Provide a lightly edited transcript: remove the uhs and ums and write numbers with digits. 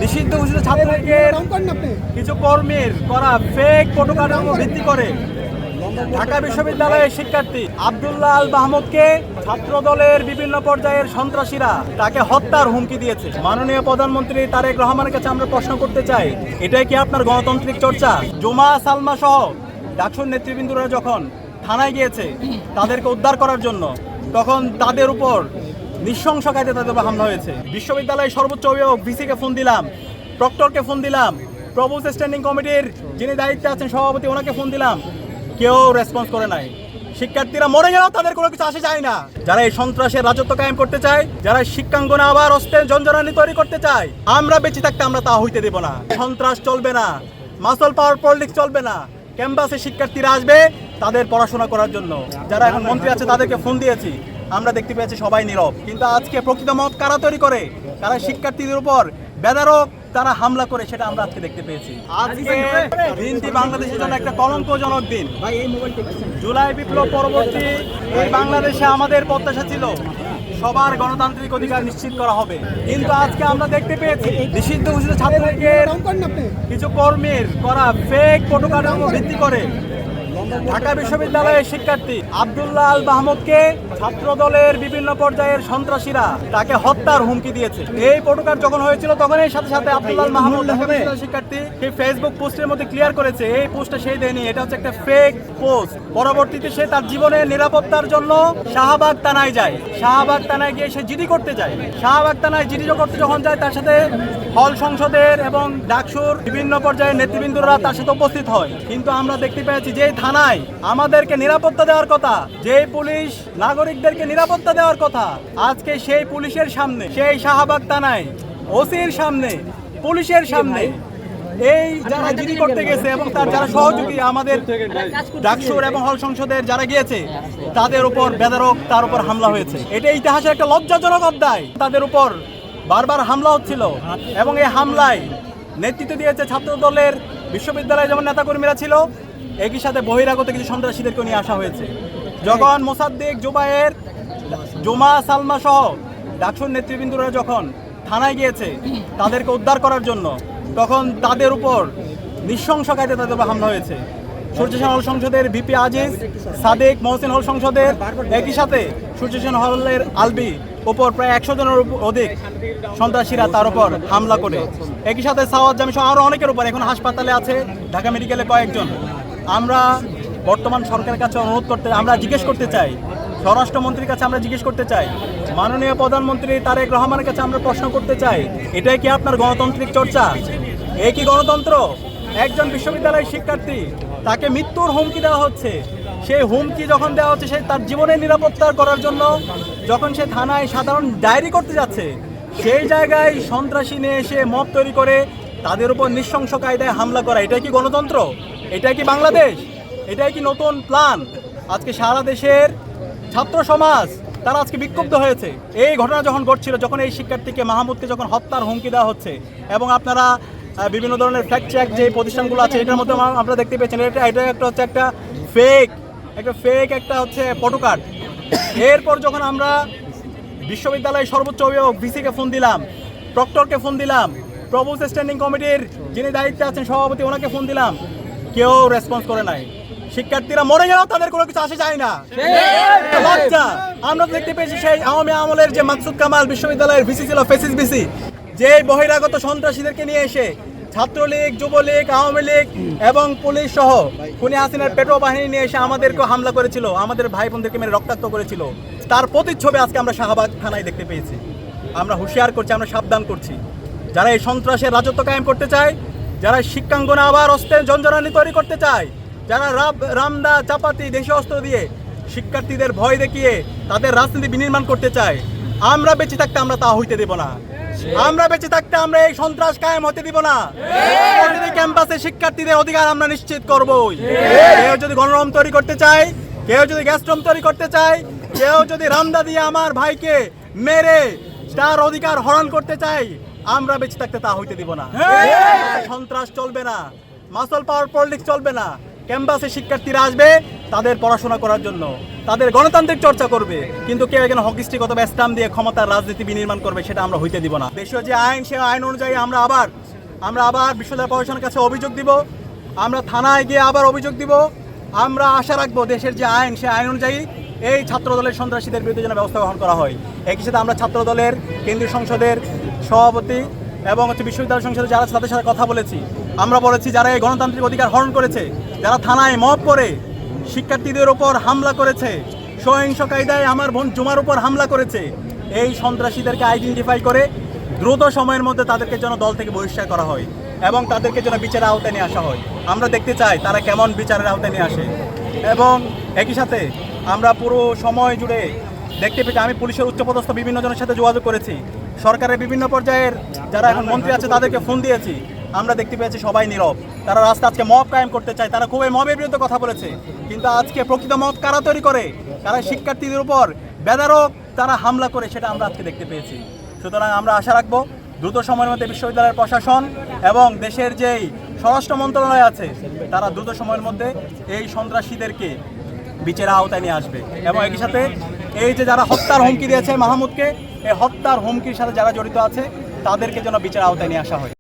নিষিদ্ধ ঘোষিত ছাত্রলীগের কিছু কর্মীর করা ফেক প্রটোকলের উপর ভিত্তি করে ঢাকা বিশ্ববিদ্যালয়ের শিক্ষার্থী আব্দুল্লাহ আল মাহমুদকে ছাত্র দলের বিভিন্ন পর্যায়ের সন্ত্রাসীরা তাকে হত্যার হুমকি দিয়েছে। মাননীয় প্রধানমন্ত্রী তারেক রহমানের কাছে আমরা প্রশ্ন করতে চাই, এটাই কি আপনার গণতান্ত্রিক চর্চা? জুমা সালমা সহ ডাকসুর নেতৃবৃন্দরা যখন থানায় গিয়েছে তাদেরকে উদ্ধার করার জন্য, তখন তাদের উপর নৃশংস কায়দায় তাদের উপর হামলা হয়েছে। বিশ্ববিদ্যালয়ের সর্বোচ্চ অভিভাবক ভিসিকে ফোন দিলাম, প্রক্টরকে ফোন দিলাম, প্রভোস্ট স্ট্যান্ডিং কমিটির যিনি দায়িত্বে আছেন সভাপতি ওনাকে ফোন দিলাম, কেউ রেসপন্স করে নাই। শিক্ষার্থীরা মরে গেলেও তাদের কোনো কিছু আসে যায় না। যারা এই সন্ত্রাসের রাজত্ব কায়েম করতে চায়, যারা শিক্ষাঙ্গনে আবার অস্ত্রের জঞ্জনানি তৈরি করতে চায়, আমরা বেঁচে থাকতে আমরা তা হইতে দেব না। সন্ত্রাস চলবে না, মাসল পাওয়ার পলিটিক্স চলবে না। ক্যাম্পাসে শিক্ষার্থীরা আসবে তাদের পড়াশোনা করার জন্য। যারা এখন মন্ত্রী আছে তাদেরকে ফোন দিয়েছি, আমরা দেখতে পেয়েছি সবাই নীরব। কিন্তু আজকে প্রকৃত মত কারা তৈরি করে, কারা শিক্ষার্থীদের উপর বেদারক তারা হামলা করে, সেটা আমরা আজকে দেখতে পেয়েছি। আজকে দিনটি বাংলাদেশের জন্য একটা কলঙ্কজনক দিন। জুলাই বিপ্লব পরবর্তী এই বাংলাদেশে আমাদের প্রত্যাশা ছিল সবার গণতান্ত্রিক অধিকার নিশ্চিত করা হবে, কিন্তু আজকে আমরা দেখতে পেয়েছি নিষিদ্ধ ঘোষিত ছাত্রলীগের কিছু কর্মীর করা ফেক প্রটোকলের উপর ভিত্তি করে ঢাকা বিশ্ববিদ্যালয়ের শিক্ষার্থী আব্দুল্লাহ আল মাহমুদকে ছাত্র দলের বিভিন্ন পর্যায়ের সন্ত্রাসীরা তাকে হত্যার হুমকি দিয়েছে। এই প্রটোকল যখন হয়েছিল তখন এর সাথে সাথে আব্দুল্লাহ আল মাহমুদ ঢাকা বিশ্ববিদ্যালয়ের শিক্ষার্থী সেই ফেসবুক পোস্টের মধ্যে ক্লিয়ার করেছে এই পোস্টটা সে দেয়নি, এটা হচ্ছে একটা ফেক পোস্ট। পরবর্তীতে সে তার জীবনের নিরাপত্তার জন্য শাহবাগ থানায় যায়। শাহবাগ থানায় গিয়ে সে জিডি করতে যায়। শাহবাগ থানায় জিডি করতে যখন যায় তার সাথে হল সংসদের এবং ডাকসুর বিভিন্ন পর্যায়ের নেতৃবৃন্দরা তার সাথে উপস্থিত হয়। কিন্তু আমরা দেখতে পেয়েছি যে থানায় আমাদেরকে নিরাপত্তা দেওয়ার কথা, যে পুলিশ নাগরিকদেরকে নিরাপত্তা দেওয়ার কথা, আজকে সেই পুলিশের সামনে, সেই শাহবাগ থানায় ওসির সামনে, পুলিশের সামনে এই যারা জিডি করতে গেছে এবং তার যারা সহযোগী আমাদের ডাকসুর এবং হল সংসদের যারা গিয়েছে তাদের উপর বেদরক তার উপর হামলা হয়েছে। এটা ইতিহাসের একটা লজ্জাজনক অধ্যায়। তাদের উপর বারবার হামলা হচ্ছিল এবং এই হামলায় নেতৃত্ব দিয়েছে ছাত্র দলের বিশ্ববিদ্যালয়ে যেমন নেতাকর্মীরা ছিল, একই সাথে বহিরাগত কিছু সন্ত্রাসীদেরকে নিয়ে আসা হয়েছে। যখন মোসাদ্দেক, জুবায়ের, জুমা সালমা সহ ডাকসুর নেতৃবৃন্দরা যখন থানায় গিয়েছে তাদেরকে উদ্ধার করার জন্য, তখন তাদের উপর নৃশংস কায়দায় তাদের উপর হামলা হয়েছে। সূর্যসেন হল সংসদের ভিপি আজিজ, সাদেক, মহসিন হল সংসদের, একই সাথে সূর্যসেন হলের আলবি উপর প্রায় 100 জনের অধিক সন্ত্রাসীরা তার উপর হামলা করে। একই সাথে সাওয়াদ জামি সহ আরও অনেকের উপর এখন হাসপাতালে আছে, ঢাকা মেডিকেলে কয়েকজন। আমরা বর্তমান সরকারের কাছে অনুরোধ করতে, আমরা জিজ্ঞেস করতে চাই, স্বরাষ্ট্রমন্ত্রীর কাছে আমরা জিজ্ঞেস করতে চাই, মাননীয় প্রধানমন্ত্রী তারেক রহমানের কাছে আমরা প্রশ্ন করতে চাই, এটাই কি আপনার গণতান্ত্রিক চর্চা? এই কি গণতন্ত্র? একজন বিশ্ববিদ্যালয়ের শিক্ষার্থী তাকে মৃত্যুর হুমকি দেওয়া হচ্ছে। সেই হুমকি যখন দেওয়া হচ্ছে সে তার জীবনের নিরাপত্তা করার জন্য যখন সে থানায় সাধারণ ডায়েরি করতে যাচ্ছে, সেই জায়গায় সন্ত্রাসী নিয়ে এসে মব তৈরি করে তাদের উপর নৃশংস কায়দায় হামলা করা, এটাই কি গণতন্ত্র? এটাই কি বাংলাদেশ? এটাই কি নতুন প্ল্যান? আজকে সারা দেশের ছাত্র সমাজ তারা আজকে বিক্ষুব্ধ হয়েছে। এই ঘটনা যখন ঘটছিল, যখন এই শিক্ষার্থীকে মাহমুদকে যখন হত্যার হুমকি দেওয়া হচ্ছে এবং আপনারা বিভিন্ন ধরনের ফ্যাক্ট চেক যে প্রতিষ্ঠানগুলো আছে এটার মধ্যে আপনারা দেখতে পেয়েছেন এটা একটা হচ্ছে একটা ফেক একটা হচ্ছে প্রটোকল। এরপর যখন আমরা বিশ্ববিদ্যালয়ের সর্বোচ্চ অভিভাবক ভিসিকে ফোন দিলাম, প্রক্টরকে ফোন দিলাম, প্রভোস্ট স্ট্যান্ডিং কমিটির যিনি দায়িত্বে আছেন সভাপতি ওনাকে ফোন দিলাম, কেউ রেসপন্স করে নাই। শিক্ষার্থীরা মরে গেলেও তাদের কোনো কিছু আসে যায় না। লজ্জা। আমরা দেখতে পেয়েছি সেই আওয়ামী আমলের যে মাকসুদ কামাল বিশ্ববিদ্যালয়ের ভিসি ছিল, ফেসিস ভিসি, যে বহিরাগত সন্ত্রাসীদেরকে নিয়ে এসে ছাত্রলীগ, যুবলীগ, আওয়ামী লীগ এবং পুলিশ সহ খুনি হাসিনার পেটো বাহিনী নিয়ে এসে আমাদেরকেও হামলা করেছিল, আমাদের ভাই বোনদেরকে মেরে রক্তাক্ত করেছিল। তার প্রতিচ্ছবি আজকে আমরা শাহবাগ থানায় দেখতে পেয়েছি। আমরা হুঁশিয়ার করছি, আমরা সাবধান করছি, যারা এই সন্ত্রাসের রাজত্ব কায়েম করতে চায়, যারা শিক্ষাঙ্গনে আবার অস্ত্রের জঞ্জনানি তৈরি করতে চায়, যারা রামদা চাপাতি দেশীয় অস্ত্র দিয়ে শিক্ষার্থীদের ভয় দেখিয়ে তাদের রাজনীতি বিনির্মাণ করতে চায়, আমরা বেঁচে থাকতে আমরা তা হইতে দেব না। আমরা বেঁচে থাকতে আমরা এই সন্ত্রাস কায়েম হতে দিব না। প্রতিটি ক্যাম্পাসে শিক্ষার্থীদের অধিকার আমরা নিশ্চিত করবই। কেউ যদি গণরম তৈরি করতে চায়, কেউ যদি গ্যাস্ট্রম তৈরি করতে চায়, কেউ যদি রামদা দিয়ে আমার ভাইকে মেরে তার অধিকার হরণ করতে চায়, আমরা বেঁচে থাকতে তা হইতে দিব না। সন্ত্রাস চলবে না, মাসল পাওয়ার পলিটিক্স চলবে না। ক্যাম্পাসে শিক্ষার্থীরা আসবে তাদের পড়াশোনা করার জন্য, তাদের গণতান্ত্রিক চর্চা করবে, কিন্তু কেউ এখানে হকি স্টিক অথবা স্টাম্প দিয়ে ক্ষমতার রাজনীতি বিনির্মাণ করবে, সেটা আমরা হইতে দিব না। দেশীয় যে আইন, সে আইন অনুযায়ী আমরা আবার বিশ্ববিদ্যালয় প্রশাসনের কাছে অভিযোগ দিব, আমরা থানায় গিয়ে আবার অভিযোগ দিব। আমরা আশা রাখবো দেশের যে আইন, সে আইন অনুযায়ী এই ছাত্রদলের সন্ত্রাসীদের বিরুদ্ধে যেন ব্যবস্থা গ্রহণ করা হয়। একই সাথে আমরা ছাত্রদলের কেন্দ্রীয় সংসদের সভাপতি এবং বিশ্ববিদ্যালয় সংসদে যারা তাদের সাথে কথা বলেছি, আমরা বলেছি যারা এই গণতান্ত্রিক অধিকার হরণ করেছে, যারা থানায় মব করে শিক্ষার্থীদের ওপর হামলা করেছে, সহিংস কায়দায় আমার বোন জুমার উপর হামলা করেছে, এই সন্ত্রাসীদেরকে আইডেন্টিফাই করে দ্রুত সময়ের মধ্যে তাদেরকে যেন দল থেকে বহিষ্কার করা হয় এবং তাদেরকে যেন বিচারের আওতায় নিয়ে আসা হয়। আমরা দেখতে চাই তারা কেমন বিচারের আওতায় নিয়ে আসে। এবং একই সাথে আমরা পুরো সময় জুড়ে দেখতে পেয়েছি, আমি পুলিশের উচ্চপদস্থ বিভিন্ন জনের সাথে যোগাযোগ করেছি, সরকারের বিভিন্ন পর্যায়ের যারা এখন মন্ত্রী আছে তাদেরকে ফোন দিয়েছি, আমরা দেখতে পেয়েছি সবাই নীরব। তারা রাস্তা আজকে মব কায়েম করতে চায়, তারা খুবই মবের বিরুদ্ধে কথা বলেছে, কিন্তু আজকে প্রকৃত মব কারা তৈরি করে, কারা শিক্ষার্থীদের উপর বেদারক তারা হামলা করে, সেটা আমরা আজকে দেখতে পেয়েছি। সুতরাং আমরা আশা রাখবো দ্রুত সময়ের মধ্যে বিশ্ববিদ্যালয়ের প্রশাসন এবং দেশের যেই স্বরাষ্ট্র মন্ত্রণালয় আছে, তারা দ্রুত সময়ের মধ্যে এই সন্ত্রাসীদেরকে বিচারের আওতায় নিয়ে আসবে। এবং একই সাথে এই যে যারা হত্যার হুমকি দিয়েছে মাহমুদকে, এই হত্যার হুমকির সাথে যারা জড়িত আছে, তাদেরকে যেন বিচারের আওতায় নিয়ে আসা হয়।